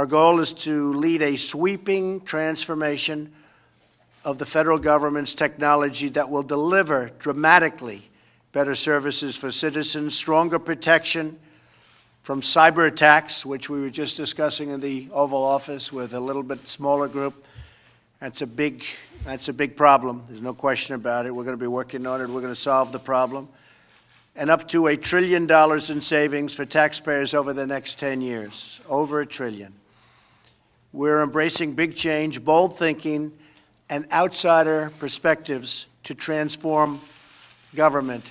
Our goal is to lead a sweeping transformation of the federal government's technology that will deliver dramatically better services for citizens, stronger protection from cyber attacks, which we were just discussing in the Oval Office with a little bit smaller group. That's a big problem. There's no question about it. We're going to be working on it. We're going to solve the problem. And up to $1 trillion in savings for taxpayers over the next 10 years, over $1 trillion. We're embracing big change, bold thinking, and outsider perspectives to transform government.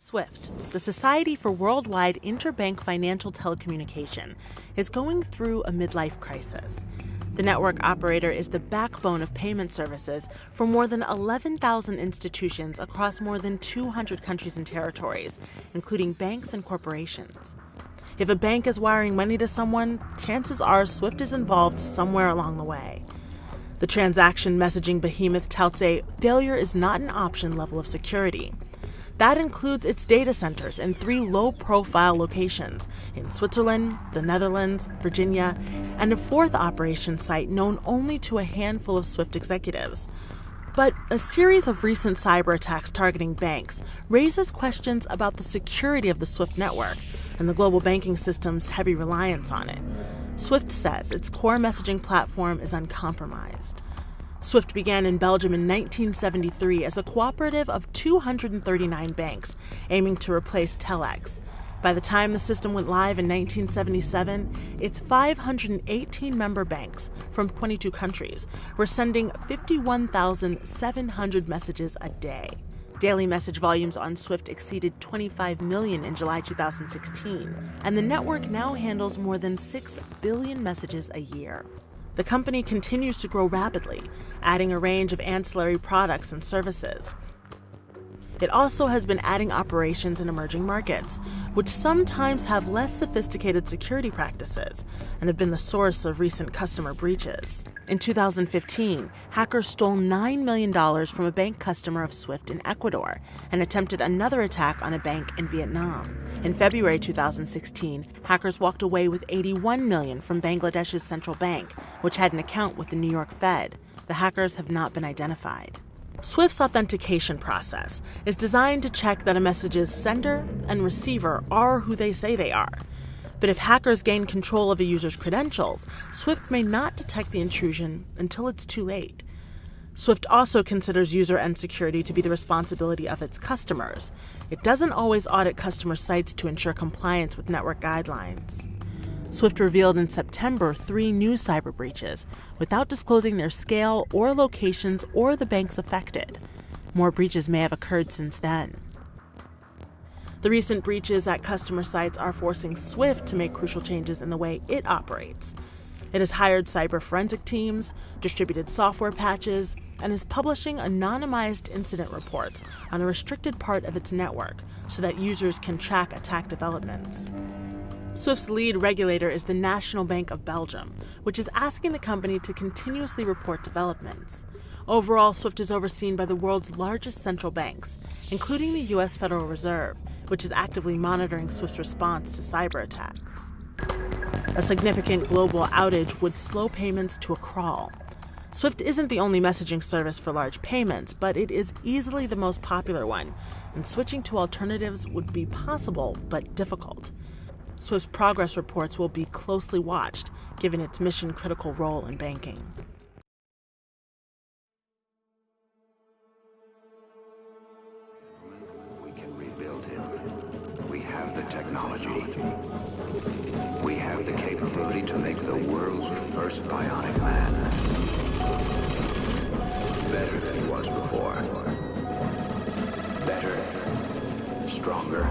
SWIFT, the Society for Worldwide Interbank Financial Telecommunication, is going through a midlife crisis. The network operator is the backbone of payment services for more than 11,000 institutions across more than 200 countries and territories, including banks and corporations. If a bank is wiring money to someone, chances are SWIFT is involved somewhere along the way. The transaction messaging behemoth touts a failure is not an option level of security. That includes its data centers in 3 low-profile locations in Switzerland, the Netherlands, Virginia, and a 4th operation site known only to a handful of SWIFT executives. But a series of recent cyber attacks targeting banks raises questions about the security of the SWIFT network and the global banking system's heavy reliance on it. SWIFT says its core messaging platform is uncompromised. SWIFT began in Belgium in 1973 as a cooperative of 239 banks, aiming to replace Telex. By the time the system went live in 1977, its 518 member banks from 22 countries were sending 51,700 messages a day. Daily message volumes on SWIFT exceeded 25 million in July 2016, and the network now handles more than 6 billion messages a year. The company continues to grow rapidly, adding a range of ancillary products and services. It also has been adding operations in emerging markets, which sometimes have less sophisticated security practices and have been the source of recent customer breaches. In 2015, hackers stole $9 million from a bank customer of SWIFT in Ecuador and attempted another attack on a bank in Vietnam. In February 2016, hackers walked away with $81 million from Bangladesh's central bank, which had an account with the New York Fed. The hackers have not been identified. Swift's authentication process is designed to check that a message's sender and receiver are who they say they are. But if hackers gain control of a user's credentials, Swift may not detect the intrusion until it's too late. Swift also considers user end security to be the responsibility of its customers. It doesn't always audit customer sites to ensure compliance with network guidelines. Swift revealed in September 3 new cyber breaches, without disclosing their scale or locations or the banks affected. More breaches may have occurred since then. The recent breaches at customer sites are forcing Swift to make crucial changes in the way it operates. It has hired cyber forensic teams, distributed software patches, and is publishing anonymized incident reports on a restricted part of its network so that users can track attack developments. Swift's lead regulator is the National Bank of Belgium, which is asking the company to continuously report developments. Overall, Swift is overseen by the world's largest central banks, including the U.S. Federal Reserve, which is actively monitoring Swift's response to cyber attacks. A significant global outage would slow payments to a crawl. Swift isn't the only messaging service for large payments, but it is easily the most popular one, and switching to alternatives would be possible but difficult. Swift's progress reports will be closely watched, given its mission-critical role in banking. We can rebuild him. We have the technology. We have the capability to make the world's first bionic man. Better than he was before. Better, stronger,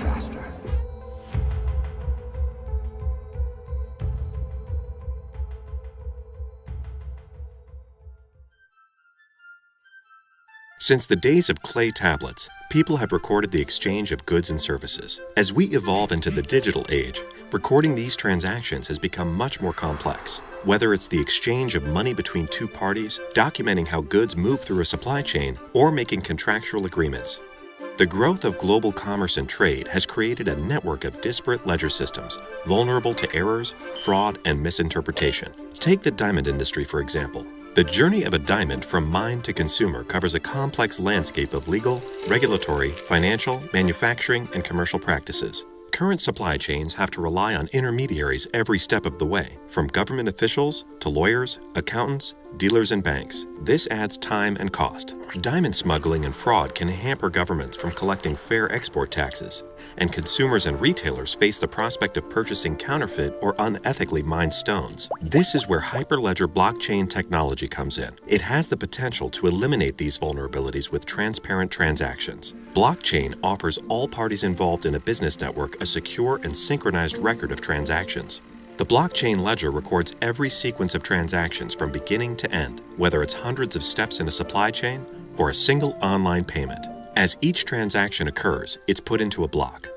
faster. Since the days of clay tablets, people have recorded the exchange of goods and services. As we evolve into the digital age, recording these transactions has become much more complex. Whether it's the exchange of money between two parties, documenting how goods move through a supply chain, or making contractual agreements. The growth of global commerce and trade has created a network of disparate ledger systems, vulnerable to errors, fraud, and misinterpretation. Take the diamond industry, for example. The journey of a diamond from mine to consumer covers a complex landscape of legal, regulatory, financial, manufacturing, and commercial practices. Current supply chains have to rely on intermediaries every step of the way, from government officials to lawyers, accountants, dealers, and banks. This adds time and cost. Diamond smuggling and fraud can hamper governments from collecting fair export taxes, and consumers and retailers face the prospect of purchasing counterfeit or unethically mined stones. This is where Hyperledger blockchain technology comes in. It has the potential to eliminate these vulnerabilities with transparent transactions. Blockchain offers all parties involved in a business network a secure and synchronized record of transactions. The blockchain ledger records every sequence of transactions from beginning to end, whether it's hundreds of steps in a supply chain or a single online payment. As each transaction occurs, it's put into a block.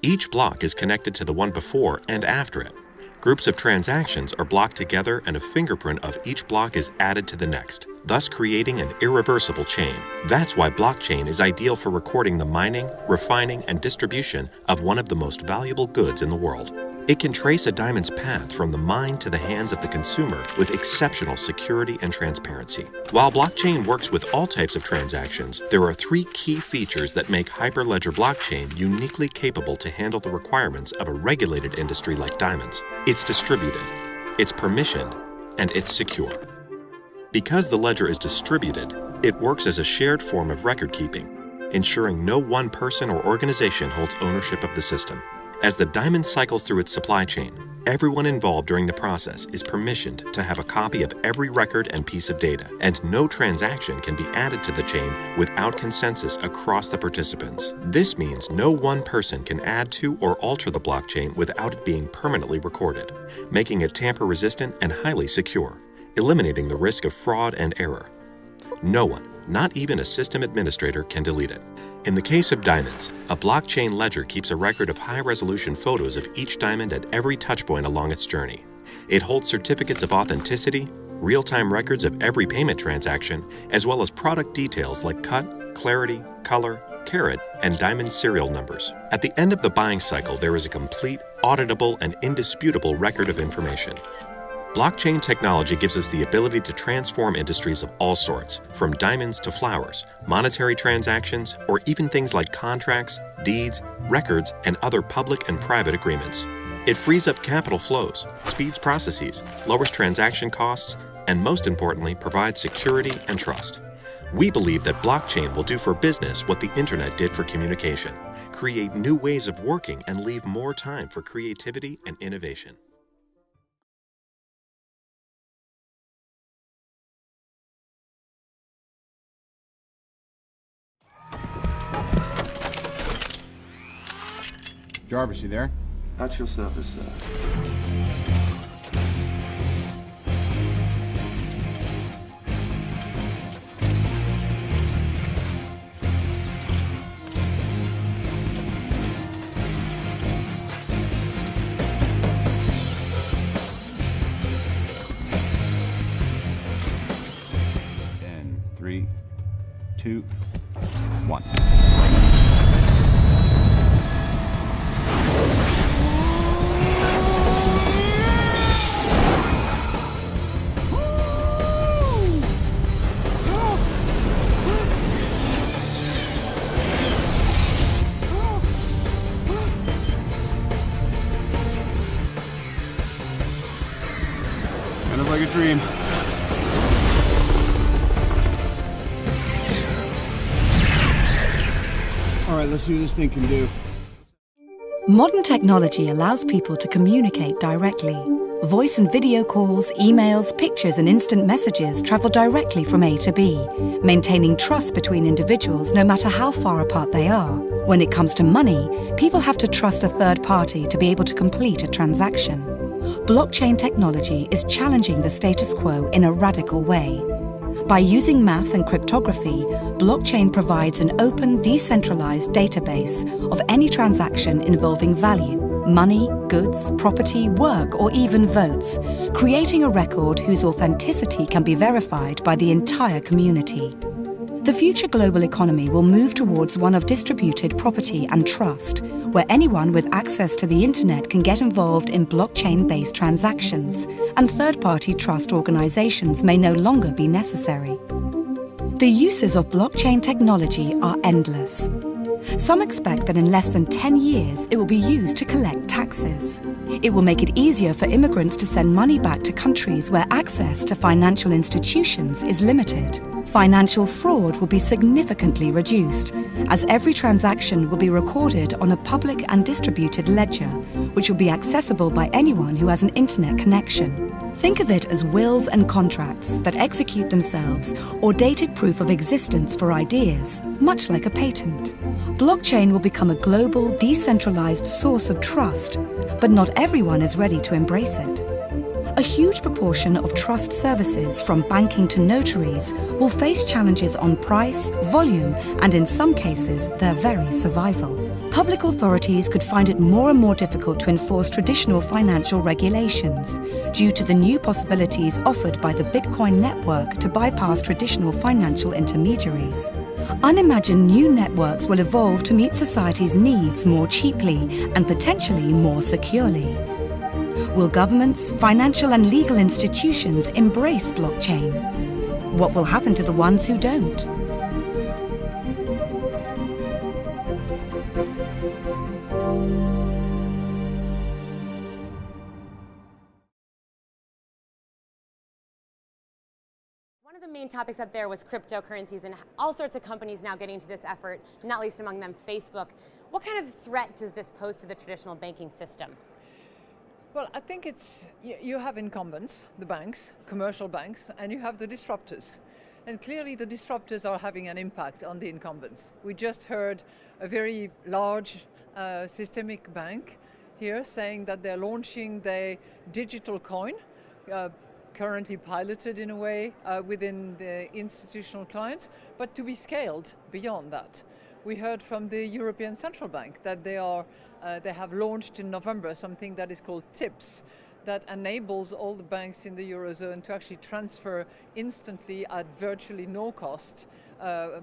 Each block is connected to the one before and after it. Groups of transactions are blocked together and a fingerprint of each block is added to the next, thus creating an irreversible chain. That's why blockchain is ideal for recording the mining, refining, and distribution of one of the most valuable goods in the world. It can trace a diamond's path from the mine to the hands of the consumer with exceptional security and transparency. While blockchain works with all types of transactions, there are 3 key features that make Hyperledger blockchain uniquely capable to handle the requirements of a regulated industry like diamonds. It's distributed, it's permissioned, and it's secure. Because the ledger is distributed, it works as a shared form of record keeping, ensuring no one person or organization holds ownership of the system. As the diamond cycles through its supply chain, everyone involved during the process is permissioned to have a copy of every record and piece of data, and no transaction can be added to the chain without consensus across the participants. This means no one person can add to or alter the blockchain without it being permanently recorded, making it tamper-resistant and highly secure, eliminating the risk of fraud and error. No one, not even a system administrator, can delete it. In the case of diamonds, a blockchain ledger keeps a record of high-resolution photos of each diamond at every touchpoint along its journey. It holds certificates of authenticity, real-time records of every payment transaction, as well as product details like cut, clarity, color, carat, and diamond serial numbers. At the end of the buying cycle, there is a complete, auditable, and indisputable record of information. Blockchain technology gives us the ability to transform industries of all sorts, from diamonds to flowers, monetary transactions, or even things like contracts, deeds, records, and other public and private agreements. It frees up capital flows, speeds processes, lowers transaction costs, and most importantly, provides security and trust. We believe that blockchain will do for business what the internet did for communication, create new ways of working and leave more time for creativity and innovation. Jarvis, you there? At your service, sir. In 3, 2, 1. Kind of like a dream. All right, let's see what this thing can do. Modern technology allows people to communicate directly. Voice and video calls, emails, pictures, and instant messages travel directly from A to B, maintaining trust between individuals no matter how far apart they are. When it comes to money, people have to trust a third party to be able to complete a transaction. Blockchain technology is challenging the status quo in a radical way. By using math and cryptography, blockchain provides an open, decentralized database of any transaction involving value, money, goods, property, work, or even votes, creating a record whose authenticity can be verified by the entire community. The future global economy will move towards one of distributed property and trust, where anyone with access to the internet can get involved in blockchain-based transactions, and third-party trust organizations may no longer be necessary. The uses of blockchain technology are endless. Some expect that in less than 10 years it will be used to collect taxes. It will make it easier for immigrants to send money back to countries where access to financial institutions is limited. Financial fraud will be significantly reduced, as every transaction will be recorded on a public and distributed ledger, which will be accessible by anyone who has an internet connection. Think of it as wills and contracts that execute themselves, or dated proof of existence for ideas, much like a patent. Blockchain will become a global, decentralized source of trust, but not everyone is ready to embrace it. A huge proportion of trust services, from banking to notaries, will face challenges on price, volume, and in some cases, their very survival. Public authorities could find it more and more difficult to enforce traditional financial regulations due to the new possibilities offered by the Bitcoin network to bypass traditional financial intermediaries. Unimagined new networks will evolve to meet society's needs more cheaply and potentially more securely. Will governments, financial and legal institutions embrace blockchain? What will happen to the ones who don't? One of the main topics up there was cryptocurrencies, and all sorts of companies now getting into this effort, not least among them Facebook. What kind of threat does this pose to the traditional banking system? Well, I think it's, you have incumbents, the banks, commercial banks, and you have the disruptors. And clearly the disruptors are having an impact on the incumbents. We just heard a very large systemic bank here saying that they're launching their digital coin, currently piloted in a way within the institutional clients, but to be scaled beyond that. We heard from the European Central Bank that they have launched in November something that is called TIPS, that enables all the banks in the Eurozone to actually transfer instantly at virtually no cost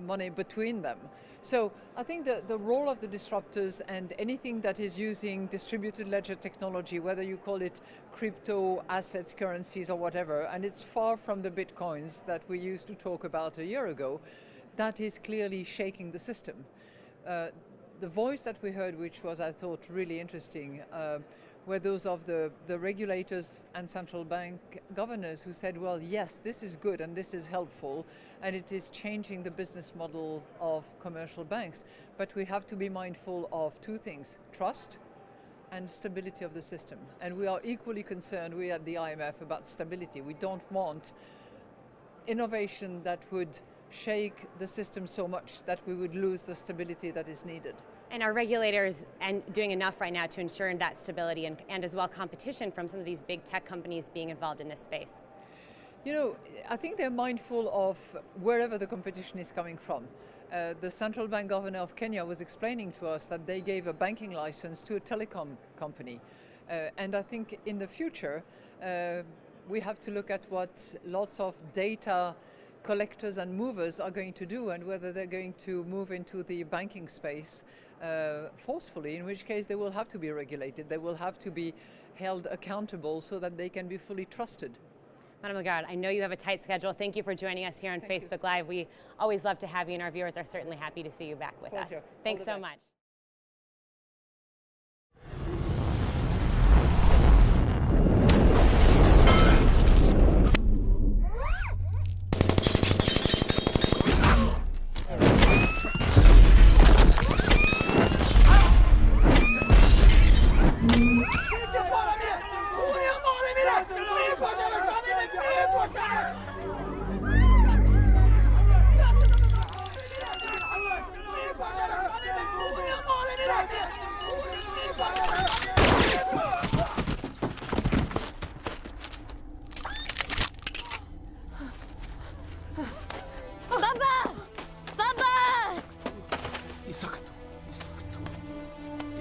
money between them. So I think the role of the disruptors and anything that is using distributed ledger technology, whether you call it crypto, assets, currencies or whatever, and it's far from the Bitcoins that we used to talk about a year ago, that is clearly shaking the system. The voice that we heard, which was, I thought, really interesting, were those of the regulators and central bank governors who said, well, yes, this is good and this is helpful and it is changing the business model of commercial banks. But we have to be mindful of two things: trust and stability of the system. And we are equally concerned, we at the IMF, about stability. We don't want innovation that would shake the system so much that we would lose the stability that is needed. And are regulators doing enough right now to ensure that stability and as well competition from some of these big tech companies being involved in this space? You know, I think they're mindful of wherever the competition is coming from. The central bank governor of Kenya was explaining to us that they gave a banking license to a telecom company. And I think in the future, we have to look at what lots of data collectors and movers are going to do and whether they're going to move into the banking space forcefully, in which case they will have to be regulated, they will have to be held accountable so that they can be fully trusted. Madam Lagarde, I know you have a tight schedule. Thank you for joining us here on Facebook Live. We always love to have you, and our viewers are certainly happy to see you back with us. Thanks so much.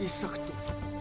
Isakto.